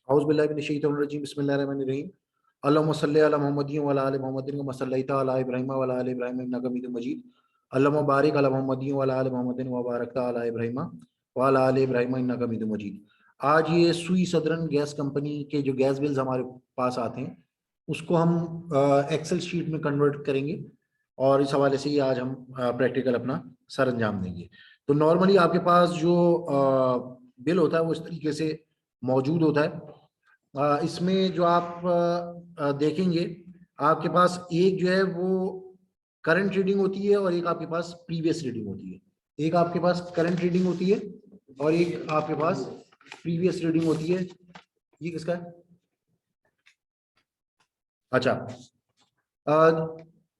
औज़ु बिल्लाहि मिनश शैतानिर रजीम बिस्मिल्लाहिर रहमानिर रहीम अल्लाहुम्मा सल्लि अला मुहम्मदिन व अला आलि मुहम्मदिन कमा सल्लैता अला इब्राहीम व अला आलि इब्राहीम इन्नका हमीदुम मजीद अल्लाहुम्मा बारिक अला मुहम्मदिन व अला आलि मुहम्मदिन व बारकता अला इब्राहीम व अला आलि इब्राहीम इन्नका हमीदुम मजीद। आज ये सुई सदरन गैस कंपनी के जो गैस बिल्स हमारे पास आते हैं उसको हम एक्सेल शीट में कन्वर्ट करेंगे और इस हवाले से ही आज हम प्रैक्टिकल अपना सर अंजाम देंगे। तो नॉर्मली आपके पास जो बिल होता है वो इस तरीके से मौजूद होता है। इसमें जो आप देखेंगे आपके पास एक जो है वो करंट रीडिंग होती है और एक आपके पास प्रीवियस रीडिंग होती है। एक आपके पास करंट रीडिंग होती है और एक आपके पास प्रीवियस रीडिंग होती है। ये किसका है? अच्छा,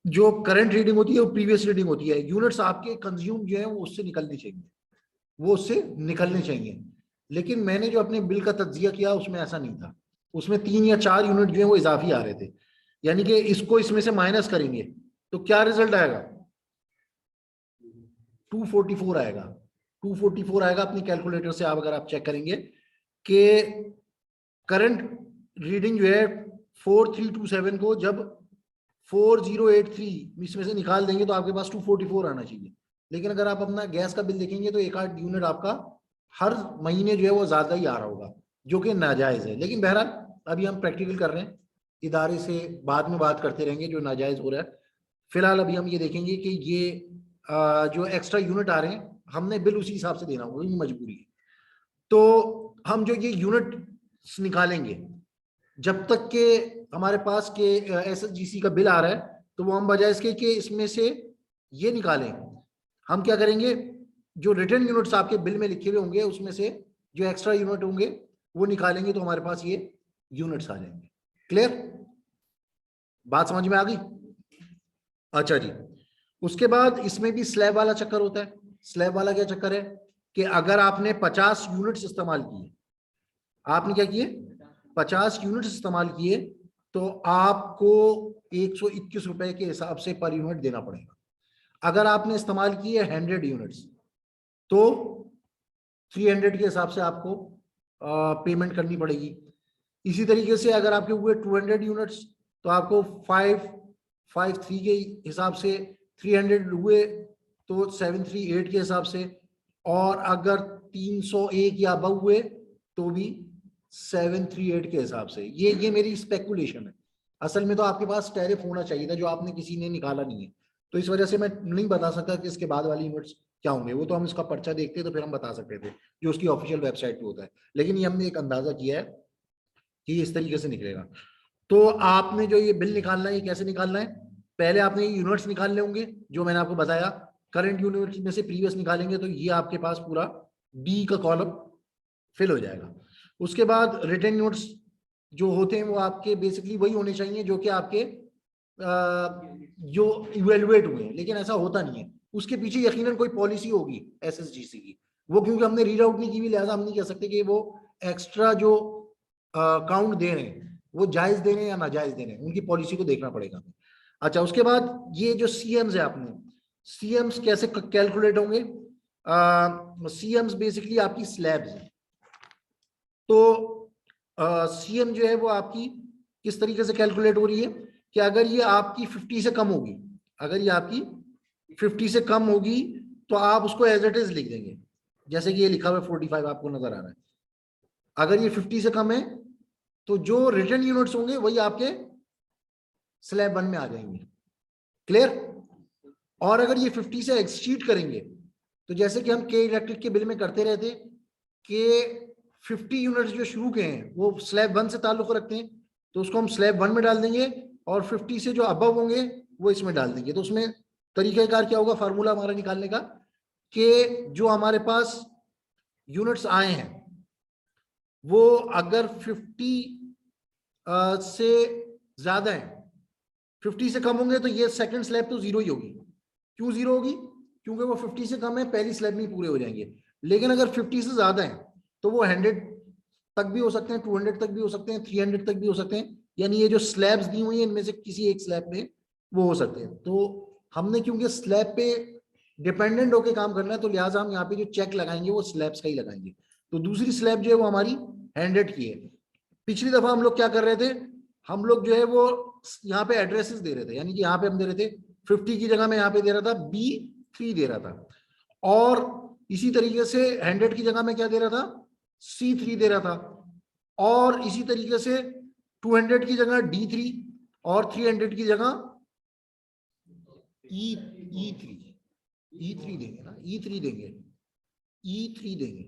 जो करंट रीडिंग होती है वो प्रीवियस रीडिंग होती है। यूनिट्स आपके कंज्यूम जो है वो उससे निकलने चाहिए, वो उससे निकलने चाहिए। लेकिन मैंने जो अपने बिल का तज्जिया किया उसमें ऐसा नहीं था। उसमें 3 या 4 यूनिट जो है वो इजाफी आ रहे थे। यानी कि इसको इसमें से माइनस करेंगे तो क्या रिजल्ट आएगा? 244 आएगा। 244 आएगा। अपनी कैलकुलेटर से आप अगर आप चेक करेंगे कि करंट रीडिंग जो है 4327 को जब 4083 इसमें से निकाल देंगे तो आपके पास 244 आना चाहिए। लेकिन अगर आप अपना गैस का बिल देखेंगे तो एक आध यूनिट आपका हर महीने जो है वो ज्यादा ही आ रहा होगा, जो कि नाजायज है। लेकिन बहरहाल अभी हम प्रैक्टिकल कर रहे हैं, इदारे से बाद में बात करते रहेंगे जो नाजायज हो रहा है। फिलहाल अभी हम ये देखेंगे कि ये जो एक्स्ट्रा यूनिट आ रहे हैं हमने बिल उसी हिसाब से देना होगा, ये मजबूरी है। तो हम जो ये यूनिट निकालेंगे जब तक के हमारे पास के एसएचजीसी का बिल आ रहा है तो वो हम बजाय इसके कि इसमें से ये निकालें, हम क्या करेंगे, जो रिटर्न यूनिट्स आपके बिल में लिखे हुए होंगे उसमें से जो एक्स्ट्रा यूनिट होंगे वो निकालेंगे तो हमारे पास ये यूनिट्स आ जाएंगे। क्लियर? बात समझ में आ गई? अच्छा जी, उसके बाद इसमें भी स्लैब वाला चक्कर होता है। स्लैब वाला क्या चक्कर है कि अगर आपने 50 यूनिट्स इस्तेमाल किए, आपने क्या किए, 50 यूनिट्स इस्तेमाल किए तो आपको 121 रुपए के हिसाब से पर यूनिट देना पड़ेगा। अगर आपने इस्तेमाल किए 100 यूनिट्स तो 300 के हिसाब से आपको पेमेंट करनी पड़ेगी। इसी तरीके से अगर आपके हुए 200 यूनिट्स तो आपको 553 के हिसाब से, 300 हुए तो 738 के हिसाब से, और अगर 301 या अबव हुए तो भी 738 के हिसाब से। ये मेरी स्पेकुलेशन है। असल में तो आपके पास टैरिफ होना चाहिए था जो आपने किसी ने निकाला नहीं है, तो इस वजह से मैं नहीं बता सकता कि इसके बाद वाली यूनिट्स क्या होंगे। वो तो हम इसका पर्चा देखते तो फिर हम बता सकते थे जो उसकी ऑफिशियल वेबसाइट पे होता है। लेकिन ये हमने एक अंदाजा किया है कि इस तरीके से निकलेगा। तो आपने जो ये बिल निकालना है ये कैसे निकालना है? पहले आपने ये यूनिट्स निकालने होंगे जो मैंने आपको बताया। करंट यूनिट्स में से प्रीवियस निकालेंगे तो ये आपके पास पूरा डी का कॉलम फिल हो जाएगा। उसके बाद रिटर्न यूनिट्स जो होते हैं वो आपके बेसिकली वही होने चाहिए जो कि आपके जो इवेलुएट हुए हैं, लेकिन ऐसा होता नहीं है। उसके पीछे यकीनन कोई पॉलिसी होगी एसएसजीसी की, वो क्योंकि हमने रीड आउट नहीं की हुई लिहाजा हम नहीं कह सकते कि वो एक्स्ट्रा जो काउंट दे रहे हैं वो जायज दे रहे हैं या नाजायज दे रहे हैं, उनकी पॉलिसी को देखना पड़ेगा। अच्छा, उसके बाद ये जो सीएम्स है, आपने सीएम्स कैसे कैलकुलेट होंगे? सीएम्स बेसिकली आपकी स्लैब्स है। तो सीएम जो है वो आपकी किस तरीके से कैलकुलेट हो रही है कि अगर ये आपकी 50 से कम होगी, अगर ये आपकी 50 से कम होगी तो आप उसको एज इट इज लिख देंगे, जैसे कि ये लिखा हुआ है 45 आपको नजर आ रहा है। अगर ये 50 से कम है तो जो रिटर्न यूनिट्स होंगे वही आपके स्लैब 1 में आ जाएंगे। क्लियर? और अगर ये 50 से एक्सीड करेंगे तो जैसे कि हम के इलेक्ट्रिक के बिल में करते रहते कि 50 यूनिट्स जो शुरू के हैं वो स्लैब 1 से ताल्लुक रखते हैं तो उसको हम स्लैब 1 में डाल देंगे, और 50 से जो अबव होंगे वो इसमें डाल देंगे। तो उसमें तरीकाकार क्या होगा फार्मूला हमारा निकालने का कि जो हमारे पास यूनिट्स आए हैं वो अगर 50 से ज्यादा है, 50 से कम होंगे तो ये सेकंड स्लैब तो जीरो ही होगी। क्यों जीरो होगी? क्योंकि वो 50 से कम है, पहली स्लैब में पूरे हो जाएंगे। लेकिन अगर 50 से ज्यादा है तो वो 100 तक भी हो सकते हैं, 200 तक भी हो सकते हैं, 300 तक भी हो सकते हैं। यानी ये जो स्लैब्स दी हुई हैं इनमें से किसी एक स्लैब पे वो हो सकते हैं। तो हमने क्योंकि स्लैब पे डिपेंडेंट होकर काम करना है तो लिहाजा हम यहाँ पे जो चेक लगाएंगे वो स्लैब्स का ही लगाएंगे। तो दूसरी स्लैब जो है वो हमारी 100 की है, पिछली दफा हम लोग क्या कर रहे थे, हम लोग जो है वो यहाँ पे एड्रेसेस दे रहे थे, यानी कि यहाँ पे हम दे रहे थे 50 की जगह में यहाँ पे दे रहा था B3 दे रहा था, और इसी तरीके से 100 की जगह में क्या दे रहा था, C3 दे रहा था, और इसी तरीके से 200 की जगह D3 और 300 की जगह E3 देंगे ना, E3 देंगे, E3 देंगे,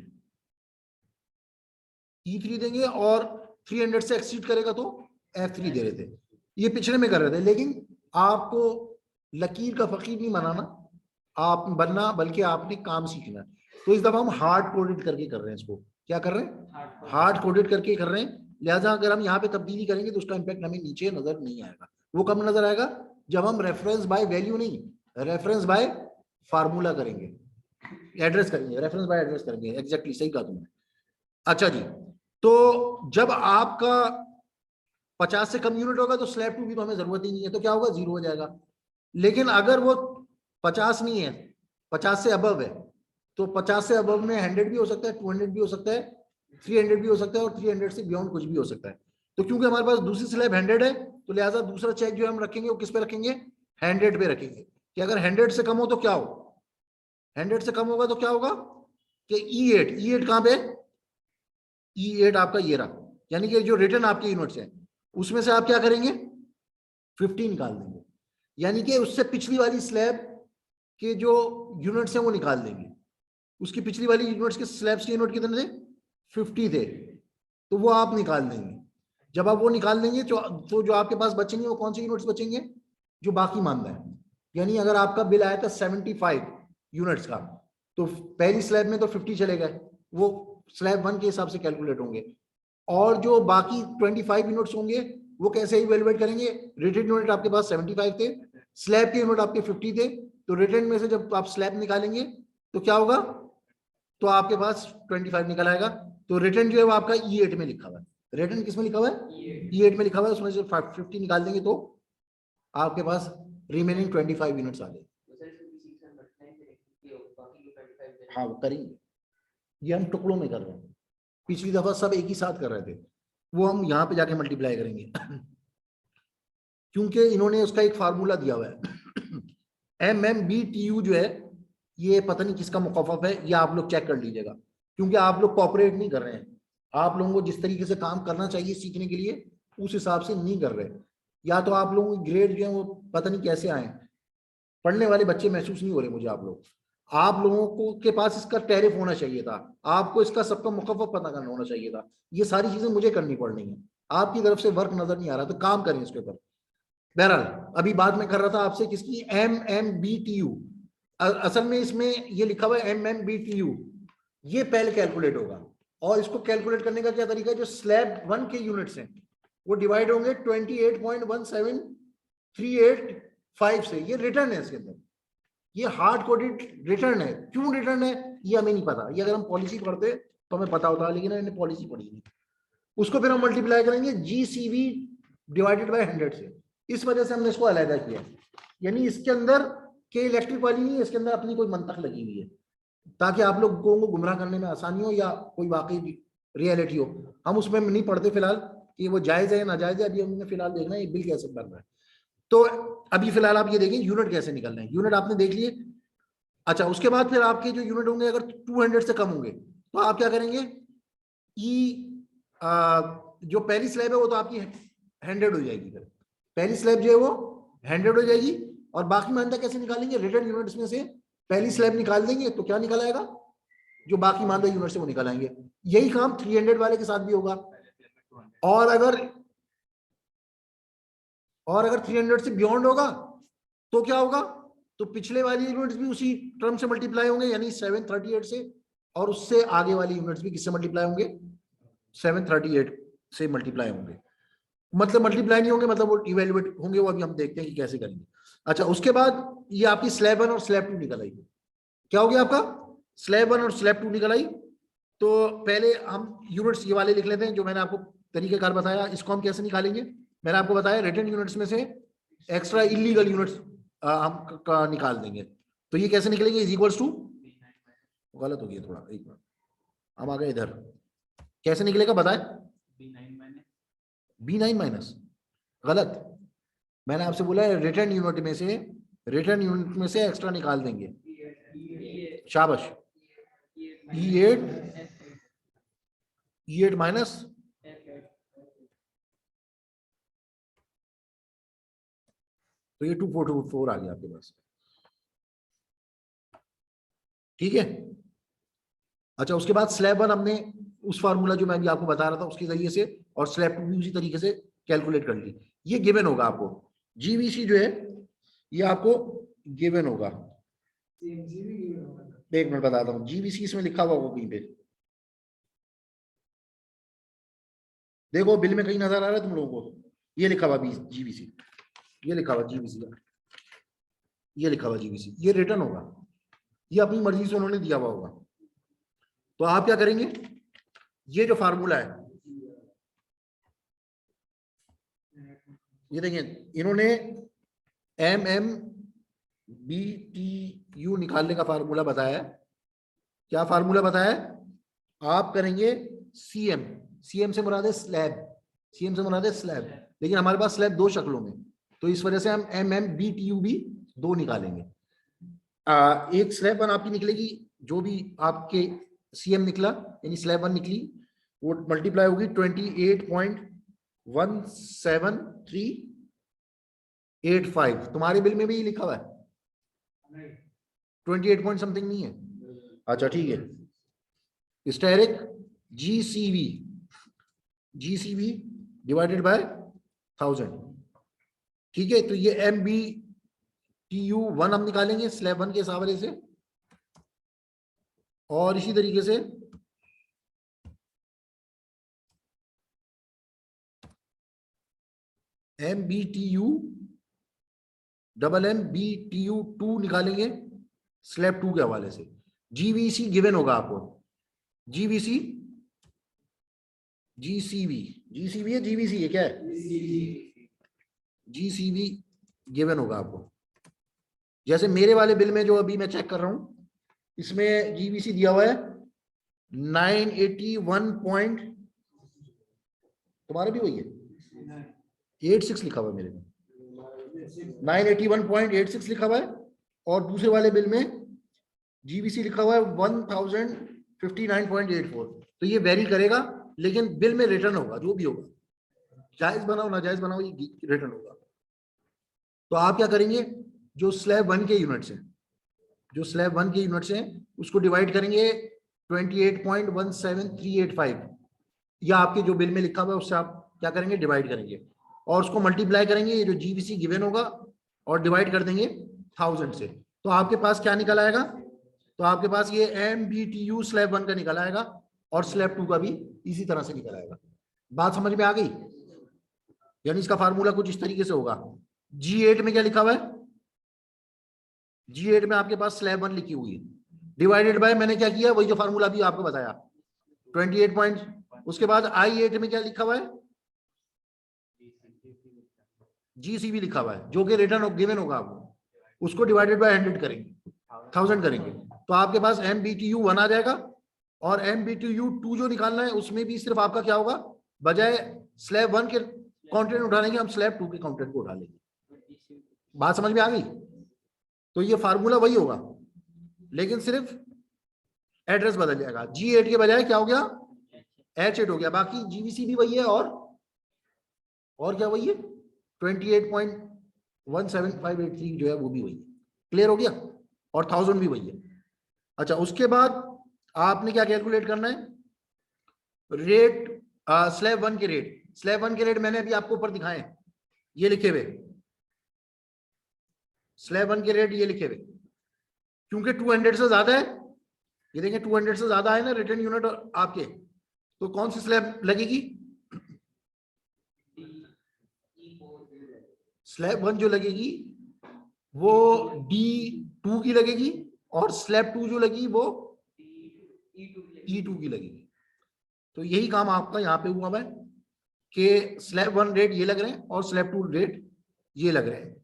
E3 देंगे, और 300 से एक्सीड करेगा तो F3 दे रहे थे। ये पिछले में कर रहे थे, लेकिन आपको लकीर का फकीर नहीं बनाना आप बनना, बल्कि आपने काम सीखना है। तो इस दफा हम हार्ड कोडेड करके कर रहे हैं इसको। क्या कर रहे हैं? हार्ड कोडेड करके कर रहे हैं। लिहाजा अगर हम यहाँ पे तब्दीली करेंगे तो उसका इंपैक्ट हमें नीचे नजर नहीं आएगा। वो कब नजर आएगा? जब हम रेफरेंस बाय वैल्यू नहीं, रेफरेंस बाय फार्मूला करेंगे, एड्रेस करेंगे, रेफरेंस बाय एड्रेस करेंगे। एग्जैक्टली सही कहा तुमने। अच्छा जी, तो जब आपका 50 से कम यूनिट होगा तो स्लैब 2 की तो हमें जरूरत ही नहीं है, तो क्या होगा, 0 हो जाएगा। लेकिन अगर वो 50 नहीं है, 50 से अबव है, तो 50 से अबव में 100 भी हो सकता है, 200 भी हो सकता है, 300 भी हो सकता है, और 300 से बियॉन्ड कुछ भी हो सकता है। तो क्योंकि हमारे पास दूसरी स्लैब 100 है, तो लिहाजा दूसरा चेक जो हम रखेंगे वो किस पे रखेंगे, 100 पे रखेंगे। कि अगर 100 से कम हो तो क्या हो, 100 से कम होगा तो क्या होगा कि E8 कहां पे, E8 आपका ये रहा, यानी कि जो रिटर्न आपके यूनिट्स है उसमें से आप क्या करेंगे, 50 निकाल देंगे, यानी कि उससे पिछली वाली स्लैब के जो यूनिट्स हैं वो निकाल देंगे। उसकी पिछली वाली यूनिट्स के स्लैब्स के यूनिट कितने थे, 50 थे, तो वो आप निकाल देंगे। जब आप वो निकाल देंगे तो जो आपके पास बचेंगे वो कौन से यूनिट्स बचेंगे, जो बाकी मानदा है। यानी अगर आपका बिल आया था 75 यूनिट्स का, तो पहली स्लैब में तो 50 चले गए, वो स्लैब 1 के हिसाब से कैलकुलेट होंगे, और जो बाकी 25 यूनिट्स होंगे वो कैसे इवेलुएट करेंगे, रिटर्न यूनिट आपके पास 75 थे, स्लैब के यूनिट आपके 50 थे, तो रिटर्न में से जब आप स्लैब निकालेंगे तो क्या होगा, तो आपके पास 25 निकल आएगा। तो रिटर्न जो है वो आपका E8 में लिखा हुआ है। रिटर्न किस में लिखा हुआ है, E8 में लिखा हुआ है। उसमें से 50 निकाल देंगे तो आपके पास रिमेनिंग 25 यूनिट्स आ जाएंगे। हाँ वो करेंगे, ये हम टुकड़ों में कर रहे हैं। पिछली दफा सब एक ही साथ कर रहे थे, वो हम यहाँ पे जाके मल्टीप्लाई करेंगे क्योंकि इन्होंने उसका एक फार्मूला दिया हुआ है MMBTU जो है, ये पता नहीं किसका मुखफ़फ़ है, ये आप लोग चेक कर लीजिएगा, क्योंकि आप लोग कोऑपरेट नहीं कर रहे हैं। आप लोगों को जिस तरीके से काम करना चाहिए सीखने के लिए उस हिसाब से नहीं कर रहे, या तो आप लोगों की ग्रेड जो है वो पता नहीं कैसे आए, पढ़ने वाले बच्चे महसूस नहीं हो रहे मुझे आप लोग। आप लोगों को के पास इसका टैरिफ होना चाहिए था, आपको इसका सबका मुखफ़फ़ पता करना होना चाहिए था। ये सारी चीजें मुझे करनी पड़ रही हैं, आपकी तरफ से वर्क नजर नहीं आ रहा, तो काम करें इसके ऊपर। बहरहाल अभी बात मैं कर रहा था आपसे किसकी, MMBTU। असल में इसमें ये लिखा हुआ है MMBTU, ये पहले कैलकुलेट होगा, और इसको कैलकुलेट करने का क्या तरीका है, जो स्लैब 1 के यूनिट्स हैं वो डिवाइड होंगे 28.17385 से। ये रिटर्न है, इसके अंदर ये हार्ड कोडेड रिटर्न है। क्यों रिटर्न है ये हमें नहीं पता, ये अगर हम पॉलिसी पढ़ते तो हमें पता होता, लेकिन मैंने पॉलिसी पढ़ी नहीं। उसको फिर हम मल्टीप्लाई करेंगे GCV डिवाइडेड बाय 100 से, इस वजह से हमने इसको अलग किया। यानी इसके अंदर के इलेक्ट्रिक वाली नहीं है, इसके अंदर अपनी कोई मंतक लगी हुई है, ताकि आप लोगों को गुमराह करने में आसानी हो या कोई वाकई रियलिटी हो। हम उसमें नहीं पढ़ते फिलहाल कि वो जायज है या नाजायज है, अभी हमने फिलहाल देखना है ये बिल कैसे बन रहा है। तो अभी फिलहाल आप ये देखें यूनिट कैसे निकल रहे हैं, यूनिट आपने देख लिए। अच्छा, उसके बाद फिर आपके जो यूनिट होंगे अगर 200 से कम होंगे तो आप क्या करेंगे, जो पहली स्लैब है वो तो आपकी 100 हो जाएगी, फिर पहली स्लैब जो है वो 100 हो जाएगी, और बाकी मानता कैसे निकालेंगे, रिटर्न यूनिट्स में से पहली स्लैब निकाल देंगे तो क्या निकल आएगा, जो बाकी मानदा यूनिट से वो निकल आएंगे। यही काम 300 वाले के साथ भी होगा। और अगर 300 से बियॉन्ड होगा तो क्या होगा, तो पिछले वाली यूनिट्स भी उसी टर्म से मल्टीप्लाई होंगे, यानी 738 से, और उससे आगे वाली यूनिट्स भी किससे मल्टीप्लाई होंगे, 738 से मल्टीप्लाई होंगे। मतलब मल्टीप्लाई नहीं होंगे, मतलब वो इवेल्युएट होंगे, वो अभी हम देखते हैं कि कैसे करेंगे। अच्छा, उसके बाद ये आपकी स्लैब 1 और स्लैब 2 निकल आई। क्या हो गया आपका, स्लैब 1 और स्लैब 2 निकल आई। तो पहले हम यूनिट्स ये वाले लिख लेते हैं जो मैंने आपको तरीकेकार बताया। इसको हम कैसे निकालेंगे, मैंने आपको बताया रिटर्न यूनिट्स में से एक्स्ट्रा इलीगल यूनिट्स हम निकाल देंगे। तो ये कैसे निकलेंगे, इज इक्वल्स टू, गलत हो गया थोड़ा, एक मिनट, हम आ गए इधर, कैसे निकलेगा बताए, B9 माइनस, गलत। मैंने आपसे बोला है रिटर्न यूनिट में से एक्स्ट्रा निकाल देंगे। शाबाश। E8 माइनस, तो ये 244 आ गया आपके पास, ठीक है। अच्छा, उसके बाद स्लैब 1 हमने उस फार्मूला जो मैं भी आपको बता रहा था उसके जरिए से, और स्लैब 2 भी उसी तरीके से कैलकुलेट कर ली। ये गिवन होगा आपको, जीवीसी जो है ये आपको गिवन होगा। एक मिनट बताता हूँ, जीवीसी इसमें लिखा हुआ होगा कहीं पे, देखो बिल में कहीं नजर आ रहा है तुम लोगों को, ये लिखा हुआ जीवीसी, ये लिखा हुआ जीवीसी, ये लिखा हुआ जीवीसी, ये रिटर्न होगा, ये अपनी मर्जी से उन्होंने दिया हुआ होगा। तो आप क्या करेंगे, ये जो फार्मूला है, ये देखिए इन्होंने MMBTU निकालने का फार्मूला बताया है। क्या फार्मूला बताया है, आप करेंगे सीएम से मुराद है स्लैब, सीएम से मुराद है स्लैब, लेकिन हमारे पास स्लैब 2 शक्लों में, तो इस वजह से हम MMBTU भी 2 निकालेंगे। एक स्लैब 1 आपकी निकलेगी, जो भी आपके सीएम निकला यानी स्लैब 1 निकली, वो मल्टीप्लाई होगी 28.17385। तुम्हारे बिल में भी लिखा हुआ है 28 पॉइंट समथिंग नहीं है? अच्छा ठीक है। स्टेरिक जीसीवी डिवाइडेड बाय 1000, ठीक है। तो ये MBTU1 हम निकालेंगे स्लैब 1 के हिसाब से, और इसी तरीके से MBTU2 निकालेंगे स्लैब 2 के हवाले से। जीवीसी गिवन होगा आपको, जीवीसी जीसीवी है, जीवीसी है, क्या है? जीसीवी गिवन होगा आपको। जैसे मेरे वाले बिल में जो अभी मैं चेक कर रहा हूं, इसमें जीवीसी दिया हुआ है 981 पॉइंट, तुम्हारा भी वही है 86 लिखा हुआ है मेरे में, 981.86 लिखा हुआ है, और दूसरे वाले बिल में जीवीसी लिखा हुआ है 1059.84। तो ये वेरी करेगा, लेकिन बिल में रिटर्न होगा, जो भी होगा, जायज बनाओ नाजायज बनाओ, ये रिटर्न होगा। तो आप क्या करेंगे, जो स्लैब 1 के यूनिट्स हैं, उसको डिवाइड करेंगे 28.17385, या आपके जो बिल में लिखा हुआ है उससे आप क्या करेंगे, डिवाइड करेंगे, और उसको मल्टीप्लाई करेंगे, ये जो जीवीसी गिवन होगा, और डिवाइड कर देंगे 1000 से। तो आपके पास क्या निकल आएगा, तो आपके पास ये MBTU स्लैब 1 का निकल आएगा, और स्लैब 2 का भी इसी तरह से निकल आएगा। बात समझ में आ गई? यानी इसका फार्मूला कुछ इस तरीके से होगा। G8 में क्या लिखा हुआ है, G8 में आपके पास स्लैब 1 लिखी हुई है, डिवाइडेड बाय, मैंने क्या किया, वही जो फार्मूला भी आपको बताया 28 पॉइंट। उसके बाद I8 में क्या लिखा हुआ है, जीसीबी लिखा हुआ है, जो कि रिटर्न गिवन होगा आपको, उसको डिवाइडेड बाय 1000 करेंगे, तो आपके पास MBTU1 आ जाएगा, और MBTU2 जो निकालना है उसमें भी सिर्फ आपका क्या होगा, बजाय स्लैब 1 के कंटेंट उठाने के हम स्लैब 2 के कंटेंट को उठा लेंगे। बात समझ में आ गई? तो ये फार्मूला वही होगा, लेकिन सिर्फ एड्रेस बदल जाएगा, G8 के बजाय क्या हो गया, H8 हो गया। बाकी जीवीसी भी वही है, और क्या वही है, 28.17583 जो है वो भी वही है। क्लियर हो गया? और 1000 भी वही है। अच्छा, उसके बाद आपने क्या कैलकुलेट करना है, रेट, स्लैब 1 के रेट मैंने अभी आपको ऊपर दिखाए, ये लिखे हुए स्लैब 1 के रेट, ये लिखे हुए, क्योंकि 200 से ज्यादा है, ये देखें 200 से ज्यादा है ना रिटर्न यूनिट आपके, तो कौन सी स्लैब लगेगी, स्लैब 1 जो लगेगी वो D2 की लगेगी, और स्लैब 2 जो लगेगी वो E2 की लगेगी। तो यही काम आपका यहाँ पे हुआ है कि स्लैब 1 रेट ये लग रहे हैं और स्लैब 2 रेट ये लग रहे हैं।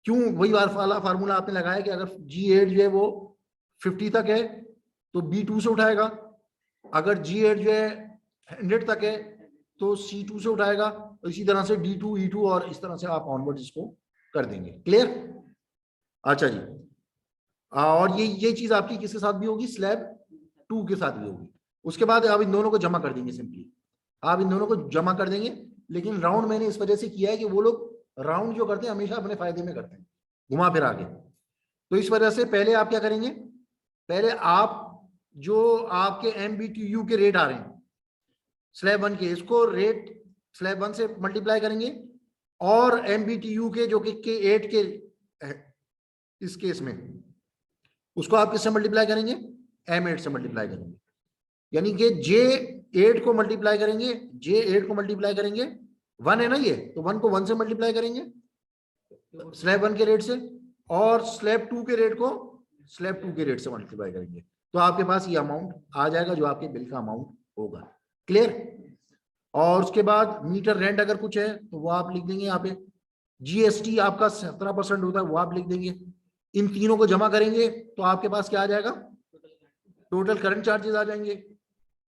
क्यों? वही वाला फार्मूला आपने लगाया कि अगर G8 जो है वो 50 तक है तो B2 से उठाएगा, अगर G8 जो है 100 तक है तो C2 से उठाएगा, इसी तरह से D2 E2 और इस तरह से आप ऑनवर्ड इसको कर देंगे। क्लियर? अच्छा जी, और ये चीज आपकी किसके साथ भी होगी, स्लैब 2 के साथ भी होगी। उसके बाद आप इन दोनों को जमा कर देंगे, सिंपली आप इन दोनों को जमा कर देंगे। लेकिन राउंड मैंने इस वजह से किया है कि वो लोग राउंड जो करते हैं हमेशा अपने फायदे में करते हैं, घुमा फिरा के। तो इस वजह से पहले आप क्या करेंगे, पहले आप जो आपके MBTU के रेट आ रहे हैं स्लैब 1 के, इसको रेट स्लैब 1 से मल्टीप्लाई करेंगे, और MBTU के जो कि 8 के इस केस में, उसको आप किससे मल्टीप्लाई करेंगे, M8 से मल्टीप्लाई करेंगे। यानी कि J8 को मल्टीप्लाई करेंगे, J8 को मल्टीप्लाई करेंगे, 1 है ना ये, तो 1 को 1 से मल्टीप्लाई करेंगे स्लैब 1 के रेट से, और स्लैब 2 के रेट को स्लैब 2 के रेट से मल्टीप्लाई करेंगे। तो आपके पास ये अमाउंट आ जाएगा जो आपके बिल का अमाउंट होगा। क्लियर? और उसके बाद मीटर रेंट अगर कुछ है तो वो आप लिख देंगे यहाँ पे। GST आपका 17% होता है, वो आप लिख देंगे। इन तीनों को जमा करेंगे तो आपके पास क्या आ जाएगा, टोटल करंट चार्जेस आ जाएंगे।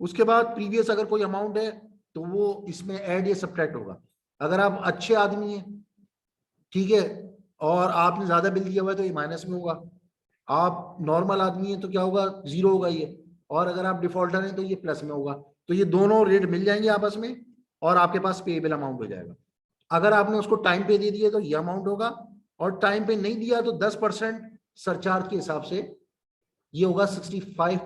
उसके बाद प्रीवियस अगर कोई अमाउंट है तो वो इसमें ऐड या सब्ट्रैक्ट होगा। अगर आप अच्छे आदमी हैं, ठीक है, और आपने ज्यादा बिल दिया हुआ है तो ये माइनस में होगा। आप नॉर्मल आदमी हैं तो क्या होगा, जीरो होगा ये। और अगर आप डिफॉल्टर हैं तो ये प्लस में होगा। तो ये दोनों रेट मिल जाएंगे आपस में और आपके पास पेएबल अमाउंट हो जाएगा। अगर आपने उसको टाइम पे दे दिया तो ये अमाउंट होगा, और टाइम पे नहीं दिया तो 10% सरचार्ज के हिसाब से ये होगा 65,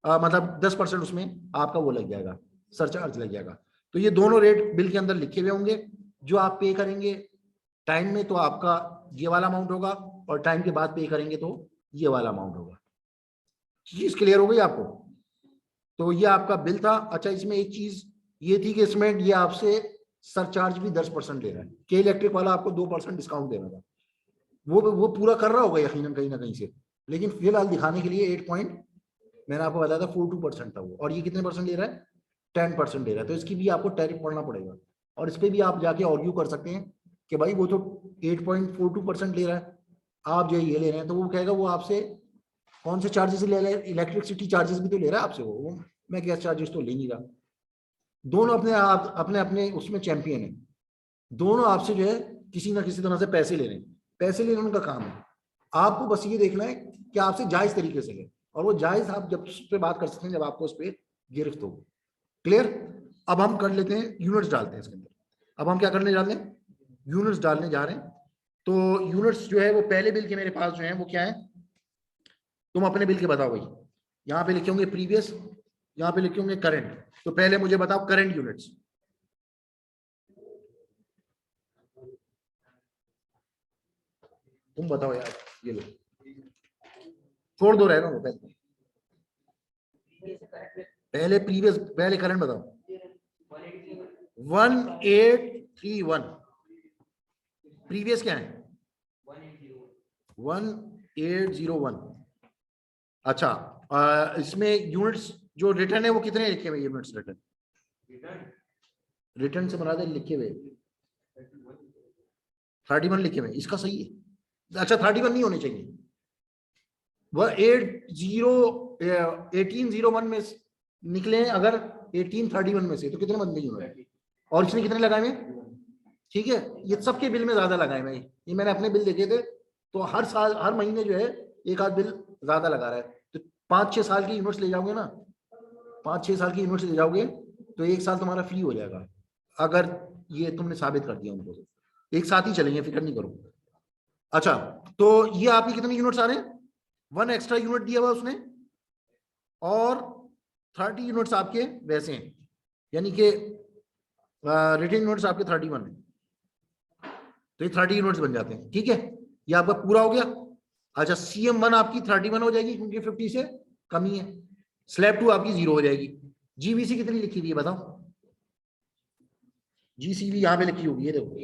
मतलब 10% उसमें आपका वो लग जाएगा, सरचार्ज लग जाएगा। तो ये दोनों रेट बिल के अंदर लिखे हुए होंगे। जो आप पे करेंगे टाइम में तो आपका ये वाला अमाउंट होगा, और टाइम के बाद पे करेंगे तो ये वाला अमाउंट होगा। चीज क्लियर हो गई आपको? तो ये आपका बिल था। अच्छा, इसमें एक चीज ये थी कि इसमें ये आपसे सरचार्ज भी 10% ले रहा है। के इलेक्ट्रिक वाला आपको 2% डिस्काउंट दे रहा था, वो पूरा कर रहा होगा यकीनन कहीं ना कहीं से, लेकिन फिलहाल दिखाने के लिए 8 पॉइंट मैंने आपको बताया था 42% था वो, और ये कितने परसेंट ले रहा है, 10% ले रहा है। तो इसकी भी आपको टैरिफ पढ़ना पड़ेगा, और इस पर भी आप जाके आर्ग्यू कर सकते हैं कि भाई वो तो 8.42% ले रहा है, आप जो ये ले रहे हैं, तो वो कहेगा वो आपसे कौन से चार्जेस ले रहा है, इलेक्ट्रिसिटी चार्जेस भी तो ले रहा है आपसे, वो मैं गैस चार्जेस तो ले नहीं रहा। दोनों अपने आप अपने अपने उसमें चैंपियन है, दोनों आपसे जो है किसी ना किसी तरह से पैसे ले रहे हैं, पैसे लेना उनका काम है। आपको बस ये देखना है कि आपसे जायज तरीके से ले, और वो जायज आप जब उस पर बात कर सकते हैं जब आपको उस पर गिरफ्त हो। क्लियर? अब हम कर लेते हैं, यूनिट्स डालते हैं इसके अंदर। अब हम क्या करने जा रहे हैं, यूनिट्स डालने जा रहे हैं। तो यूनिट्स जो है वो पहले बिल के मेरे पास जो है वो क्या है, तुम अपने बिल के बताओ भाई। यहाँ पे लिखे होंगे प्रीवियस, यहाँ पे लिखे होंगे करंट। तो पहले मुझे बताओ करंट यूनिट्स। तुम बताओ यार, ये लो, छोड़ दो, रहना वो पहले। पहले प्रीवियस, पहले करंट बताओ। 1831। प्रीवियस क्या है, 1801। अच्छा, इसमें यूनिट्स जो रिटर्न है वो कितने लिखे हुए, यूनिट्स रिटर्न, रिटर्न से बना दे लिखे हुए 31 लिखे हुए, इसका सही है। अच्छा, 31 नहीं होने चाहिए, वह 1801 में निकले अगर 1831 में से, तो कितने बनते यूनिट, और इसने कितने लगाए हुए, ठीक है। ये सबके बिल में ज्यादा लगाए हुए, ये मैंने अपने बिल देखे थे, तो हर साल हर महीने जो है एक आध बिल ज्यादा लगा रहा है। तो 5-6 साल की यूनिट्स ले जाओगे ना, 5-6 साल की यूनिट्स ले जाओगे तो एक साल तुम्हारा फ्री हो जाएगा, अगर ये तुमने साबित कर दिया उनको। एक साथ ही चलेंगे, फिक्र नहीं करो। अच्छा, तो ये आपके कितने यूनिट्स आ रहे हैं, 1 एक्स्ट्रा यूनिट दिया हुआ उसने, और 30 यूनिट्स आपके वैसे हैं, यानी कि रिटेन यूनिट्स आपके 31 है, तो ये 30 यूनिट्स बन जाते हैं। ठीक है, ये आपका पूरा हो गया। अच्छा, CM1 आपकी 31 हो जाएगी क्योंकि 50 से कमी है, स्लैब 2 आपकी 0 हो जाएगी। GVC कितनी लिखी हुई है बताओ, GCV यहाँ पे लिखी होगी, ये देखो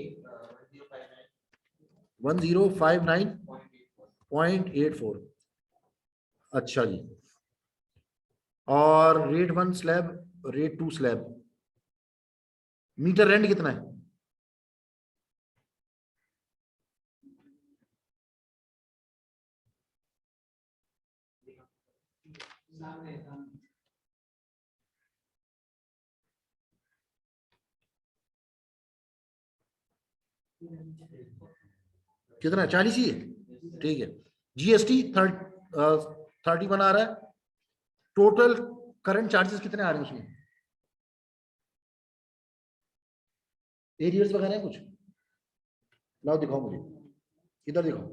1059.84। अच्छा जी, और rate 1 slab, rate 2 slab, meter rent कितना है, कितना 40 ही है, ठीक है। जीएसटी 31 आ रहा है। टोटल करंट चार्जेस कितने आ रहे हैं उसमें? एरियर्स वगैरह है कुछ? लाओ दिखाओ मुझे, इधर दिखाओ।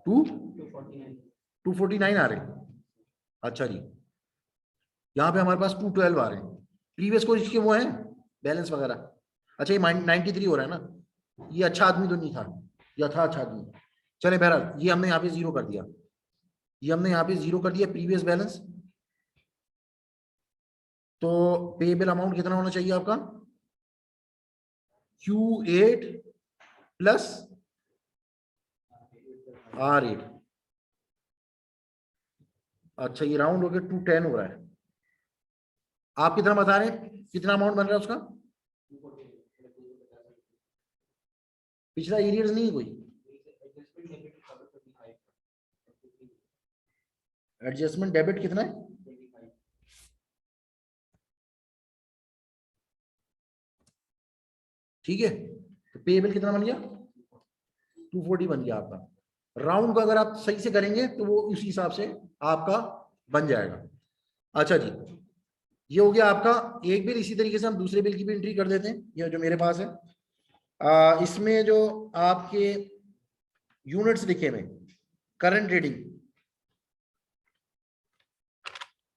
249 आ रहे हैं। अच्छा जी, यहाँ पे हमारे पास 212 आ रहे हैं। प्रीवियस को इसके वो है बैलेंस वगैरह। अच्छा, ये 93 हो रहा है ना। ये अच्छा आदमी तो नहीं था, या था अच्छा आदमी? चले बहरहाल, ये हमने यहाँ पे जीरो कर दिया। ये हमने यहाँ पे जीरो कर दिया प्रीवियस बैलेंस। तो पेबल अमाउंट कितना होना चाहिए आपका? Q8 plus R8। अच्छा, ये राउंड होकर 210 हो रहा है। आप कितना बता रहे हैं, कितना अमाउंट बन रहा है उसका? पिछला एरियर्स नहीं है कोई? एडजस्टमेंट डेबिट कितना है? ठीक है, तो पेबल कितना बन गया? 240 बन गया आपका। राउंड का अगर आप सही से करेंगे तो वो उसी हिसाब से आपका बन जाएगा। अच्छा जी, ये हो गया आपका एक बिल। इसी तरीके से हम दूसरे बिल की भी एंट्री कर देते हैं, ये जो मेरे पास है। इसमें जो आपके यूनिट्स लिखे हुए, करंट रीडिंग।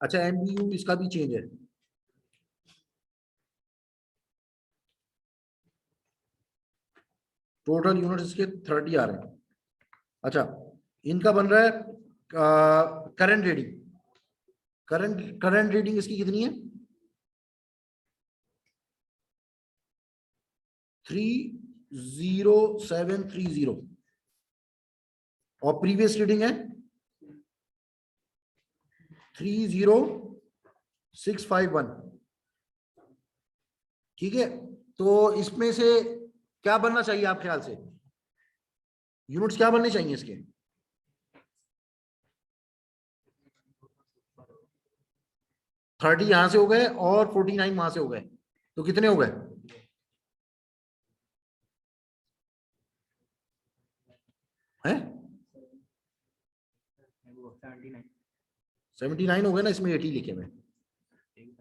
अच्छा, एमबीयू इसका भी चेंज है। टोटल यूनिट्स इसके 30 आ रहे हैं। अच्छा, इनका बन रहा है करंट रीडिंग। करंट रीडिंग इसकी कितनी है? 30730। और प्रीवियस रीडिंग है 30651। ठीक है, तो इसमें से क्या बनना चाहिए आप ख्याल से? यूनिट्स क्या बनने चाहिए इसके? 30 यहां से हो गए और 49 वहां से हो गए, तो कितने हो गए? हैं 79 हो गए ना, इसमें 80 लिखे हुए,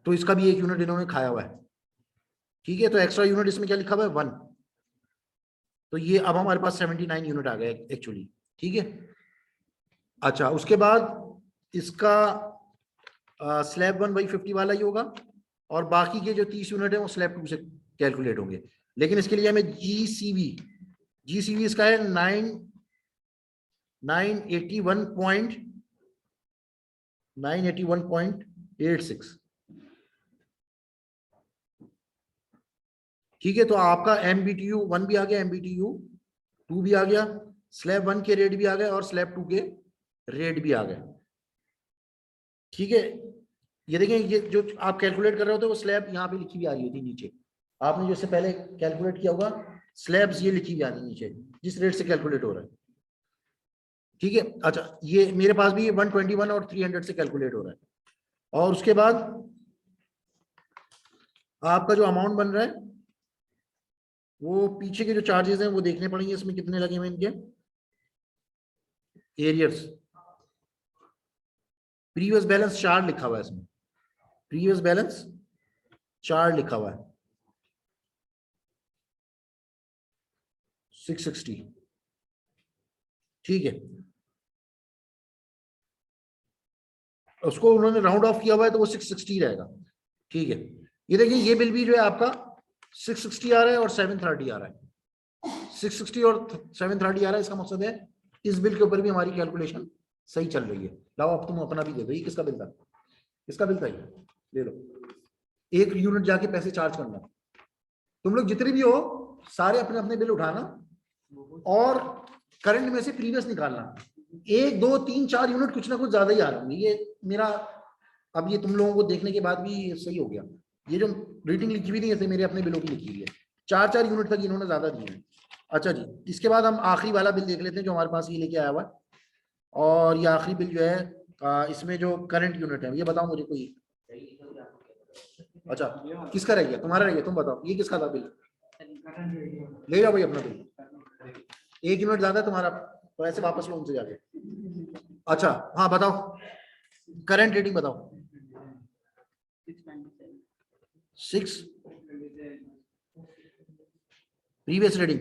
तो इसका भी एक यूनिट इन्होंने खाया हुआ है। ठीक है, तो एक्स्ट्रा यूनिट इसमें क्या लिखा हुआ है? 1। तो ये अब हमारे पास 79 यूनिट आ गए एक्चुअली। ठीक है, अच्छा, उसके बाद इसका स्लैब 1/50 वाला ही होगा, और बाकी के जो 30 यूनिट है वो स्लैब 2 से कैलकुलेट होंगे। लेकिन इसके लिए हमें जीसीवी इसका है 981.86। ठीक है, तो आपका MBTU 1 भी आ गया, MBTU 2 भी आ गया, स्लैब 1 के रेट भी आ गए और स्लैब 2 के रेट भी आ गए। ठीक है, ये देखें, ये जो आप कैलकुलेट कर रहे होते वो स्लैब यहाँ पे लिखी भी आ रही होती नीचे। आपने जैसे पहले कैलकुलेट किया होगा, स्लैब्स ये लिखी भी आ रही नीचे जिस रेट से कैलकुलेट हो रहा है। ठीक है, अच्छा, ये मेरे पास भी 121 और 300 से कैलकुलेट हो रहा है। और उसके बाद आपका जो अमाउंट बन रहा है वो पीछे के जो चार्जेस हैं वो देखने पड़ेंगे, इसमें कितने लगे हुए इनके एरियर्स। प्रीवियस बैलेंस 4 लिखा हुआ है इसमें, प्रीवियस बैलेंस 4 लिखा हुआ है, 660। ठीक है, उसको उन्होंने राउंड ऑफ किया हुआ है तो वो 660 रहेगा। ठीक है, ये देखिए, ये बिल भी जो है आपका 660 आ रहा है और 730 आ रहा है। 660 और 730 आ रहा है, इसका मकसद है इस बिल के ऊपर भी हमारी कैलकुलेशन सही चल रही है। लाओ अब तुम अपना भी दे दो। ये किसका बिल था? किसका बिल था ये? ले लो, एक यूनिट जाके पैसे चार्ज करना। तुम लोग जितने भी हो सारे अपने अपने बिल उठाना और करंट में से प्रीवियस निकालना। 1 2 3 4 यूनिट कुछ ना कुछ ज्यादा ही आ रहे होंगे। ये मेरा अब ये तुम लोगों को देखने के बाद भी सही हो गया। ये जो रीडिंग लिखी हुई नहीं है मेरे अपने बिलों की लिखी हुई है, 4 यूनिट तक इन्होंने ज्यादा दिए हैं। अच्छा जी, इसके बाद हम आखिरी वाला बिल देख लेते हैं जो हमारे पास ये लेके आया हुआ है। और ये आखिरी बिल जो है इसमें जो करंट यूनिट है, ये बताओ मुझे कोई। अच्छा, किसका रह गया? तुम्हारा रह गया, तुम बताओ ये किसका था बिल? ले जाओ भाई अपना बिल। 1 यूनिट ज्यादा है तुम्हारा, तो ऐसे वापस लो उनसे जाके। अच्छा हाँ बताओ, करंट रेटिंग बताओ। 6, प्रीवियस रेटिंग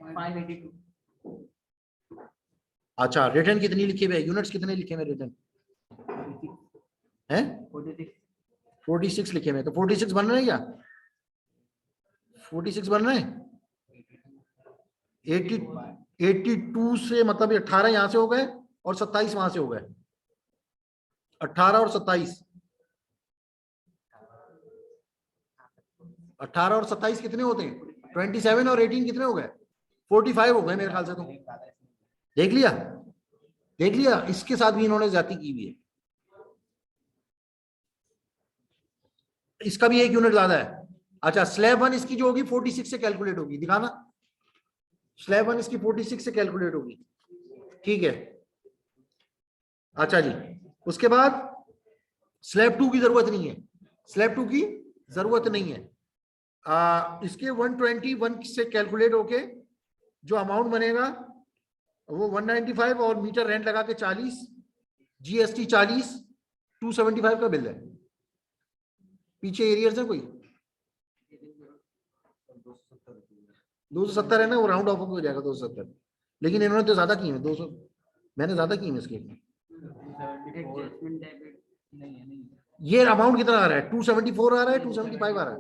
582। अच्छा, रिटर्न कितनी लिखी हुई है, यूनिट्स कितने लिखे हुए रिटर्न हैं? 46 लिखे हुए, तो 46 बन रहे हैं क्या? 46 बन रहे हैं। 82 से मतलब 18 यहां से हो गए और 27 वहां से हो गए। 18 और 27, 18 और 27 कितने होते हैं? 27 और 18 कितने हो गए? 45 हो गए मेरे ख्याल से। तो देख लिया, देख लिया, इसके साथ भी इन्होंने ज्यादती की हुई है। इसका भी 1 यूनिट ज्यादा है। अच्छा, स्लैब 1 इसकी जो होगी 46 से कैलकुलेट होगी, दिखाना। स्लैब 1 इसकी 46 से कैलकुलेट होगी, ठीक है। अच्छा जी, उसके बाद स्लैब 2 की जरूरत नहीं है, स्लैब 2 की जरूरत नहीं है। इसके 121 से कैलकुलेट होके जो अमाउंट बनेगा वो 195 और मीटर रेंट लगा के 40, जीएसटी 40, 275 का बिल है। पीछे एरियर्स है कोई? 270 है ना, वो राउंड ऑफ हो जाएगा 270, लेकिन इन्होंने तो ज्यादा की है 200, मैंने ज्यादा की है इसके। ये अमाउंट कितना आ रहा है? 274 आ रहा है, 275 आ रहा है?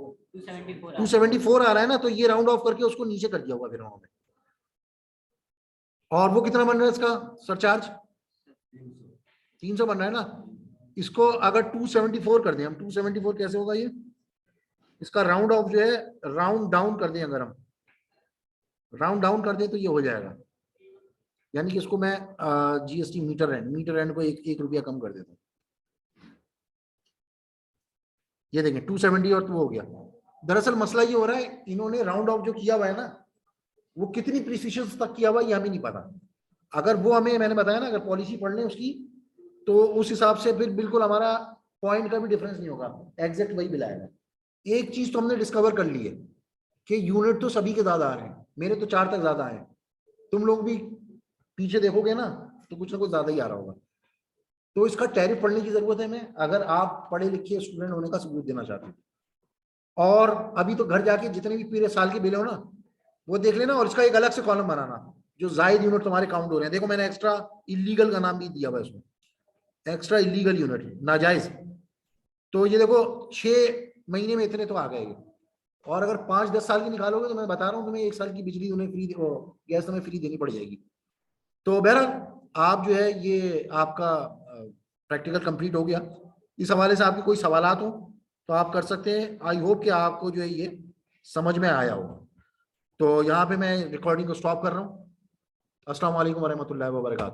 274 आ रहा है ना, तो ये राउंड ऑफ करके उसको नीचे कर दिया होगा फिर उन्होंने। और वो कितना बन रहा है इसका सरचार्ज? 300 बन रहा है ना। इसको अगर 274 कर दें हम, 274 कैसे होगा ये? इसका राउंड ऑफ जो है राउंड डाउन कर दें, अगर हम राउंड डाउन कर दें तो ये हो जाएगा, यानी कि इसको मैं जीएसटी मीटर रेंट को 1 रुपया कम कर देता हूँ। ये देखें 270 और 2 हो गया। दरअसल मसला ये हो रहा है, इन्होंने राउंड ऑफ जो किया हुआ है ना, वो कितनी प्रिसिशन तक किया हुआ है ये हमें नहीं पता। अगर वो हमें, मैंने बताया ना, अगर पॉलिसी पढ़ लें उसकी, तो उस हिसाब से फिर बिल्कुल हमारा पॉइंट का भी डिफरेंस नहीं होगा, एग्जैक्ट वही बिल आएगा। एक चीज तो हमने डिस्कवर कर ली है कि यूनिट तो सभी के ज्यादा आ रहे हैं, मेरे तो 4 तक ज्यादा आए, तुम लोग भी पीछे देखोगे ना तो कुछ ना कुछ ज्यादा ही आ रहा होगा। तो इसका टैरिफ पढ़ने की जरूरत है हमें, अगर आप पढ़े लिखे स्टूडेंट होने का सबूत देना चाहते हैं। और अभी तो घर जाके जितने भी पूरे साल के बिल हो ना वो देख लेना, और इसका एक अलग से कॉलम बनाना जो जायद यूनिट तुम्हारे काउंट हो रहे हैं। देखो मैंने एक्स्ट्रा इलीगल का नाम भी दिया हुआ है उसमें, एक्स्ट्रा इलीगल यूनिट, नाजायज। तो ये देखो 6 महीने में इतने तो आ गए, और अगर 5-10 साल की निकालोगे तो मैं बता रहा हूँ तुम्हें 1 साल की बिजली तुम्हें फ्री, गैस तुम्हें फ्री देनी पड़ जाएगी। तो बहरहाल आप जो है ये आपका प्रैक्टिकल कंप्लीट हो गया। इस हवाले से आपके कोई सवालात हो तो आप कर सकते हैं। आई होप कि आपको जो है ये समझ में आया होगा। तो यहाँ पे मैं रिकॉर्डिंग को स्टॉप कर रहा हूँ। अस्सलाम वालेकुम वरहमतुल्लाहि वबरकातुहू।